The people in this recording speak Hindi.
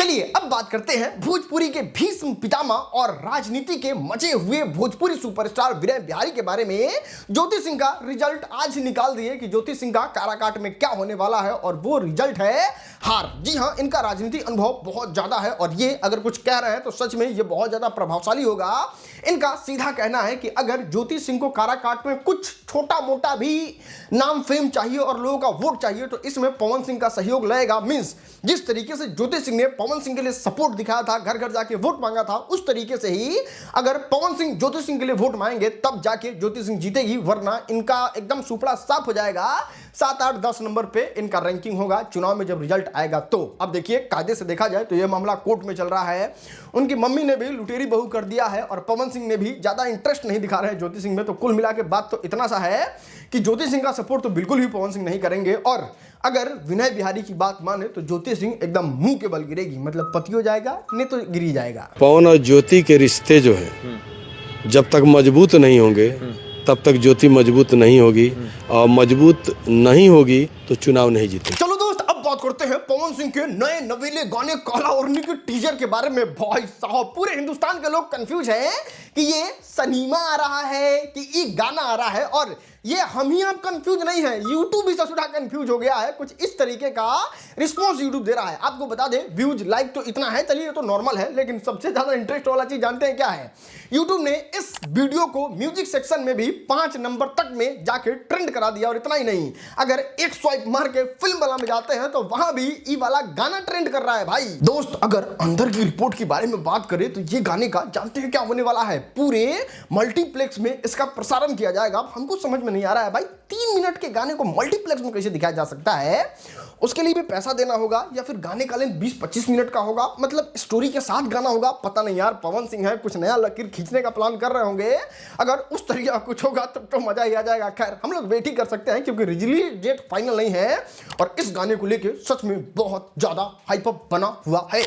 चलिए अब बात करते हैं भोजपुरी के भीष्म पितामह और राजनीति के मचे हुए भोजपुरी सुपरस्टार विनय बिहारी के बारे में। ज्योति सिंह का रिजल्ट आज ही निकाल दिए कि ज्योति सिंह का काराकाट में क्या होने वाला है, और वो रिजल्ट है हार। जी हां, इनका राजनीति अनुभव बहुत ज्यादा है और ये अगर कुछ कह रहे हैं तो सच में ये बहुत ज्यादा प्रभावशाली होगा। इनका सीधा कहना है कि अगर ज्योति सिंह को काराकाट में कुछ छोटा मोटा भी नाम फेम चाहिए और लोगों का वोट चाहिए तो इसमें पवन सिंह का सहयोग लगेगा। मींस जिस तरीके से ज्योति सिंह ने पवन सिंह के लिए सपोर्ट दिखाया था, घर घर जाके वोट मांगा था, उस तरीके से ही अगर पवन सिंह ज्योति सिंह के लिए वोट मांगेंगे तब जाके ज्योति सिंह जीतेगी, वरना इनका एकदम सुपड़ा साफ हो जाएगा। 7, 8, 10 नंबर पे इनका रैंकिंग होगा चुनाव में जब रिजल्ट आएगा तो। अब देखिए, कायदे से देखा जाए तो यह मामला कोर्ट में चल रहा है। उनकी मम्मी ने भी लुटेरी बहू कर दिया है और पवन सिंह ने भी ज्यादा इंटरेस्ट नहीं दिखा रहे हैं ज्योति सिंह में। तो कुल मिला के बात तो इतना सा है कि ज्योति सिंह का सपोर्ट तो बिल्कुल ही पवन सिंह नहीं करेंगे, और अगर विनय बिहारी की बात माने तो ज्योति सिंह एकदम मुंह के बल गिरेगी, मतलब पति हो जाएगा नहीं तो गिरी जाएगा। पवन और ज्योति के रिश्ते जो है जब तक मजबूत नहीं होंगे तब तक ज्योति मजबूत नहीं होगी, और मजबूत नहीं होगी तो चुनाव नहीं जीतेगी। चलो दोस्त, अब बात करते हैं पवन सिंह के नए नवीले गाने काला ओढ़नी के टीजर के बारे में। भाई साहब, पूरे हिंदुस्तान के लोग कंफ्यूज हैं कि ये सिनेमा आ रहा है कि ये गाना आ रहा है, और ये हम ही आप कंफ्यूज नहीं है, यूट्यूब भी ससुरा कंफ्यूज हो गया है। कुछ इस तरीके का रिस्पॉन्स यूट्यूब दे रहा है। आपको बता दें, व्यूज लाइक तो इतना है, चलिए तो नॉर्मल है, लेकिन सबसे ज्यादा इंटरेस्ट वाला चीज जानते हैं क्या है? यूट्यूब ने इस वीडियो को म्यूजिक सेक्शन में भी 5 नंबर तक में जाके ट्रेंड करा दिया। और इतना ही नहीं, अगर एक स्वाइप मार के फिल्म वाला में जाते हैं तो वहां भी ई वाला गाना ट्रेंड कर रहा है। भाई दोस्त, अगर अंदर की रिपोर्ट के बारे में बात करें तो ये गाने का जानते हैं क्या होने वाला है? पूरे मल्टीप्लेक्स में इसका प्रसारण किया जाएगा। अब हमको समझ में नहीं आ रहा है भाई, 3 मिनट के गाने को मल्टीप्लेक्स में कैसे दिखाया जा सकता है? उसके लिए भी पैसा देना होगा या फिर गाने का लेंथ 20-25 मिनट का होगा, मतलब स्टोरी के साथ गाना होगा। पता नहीं यार, पवन सिंह है, कुछ नया लकीर खींचने का प्लान कर रहे होंगे। अगर उस तरीके का कुछ होगा तब तो मजा ही आ जाएगा। खैर, हम लोग वेट ही कर सकते हैं क्योंकि रिलीज डेट फाइनल नहीं है और इस गाने को लेके सच में बहुत ज्यादा हाइप अप बना हुआ है।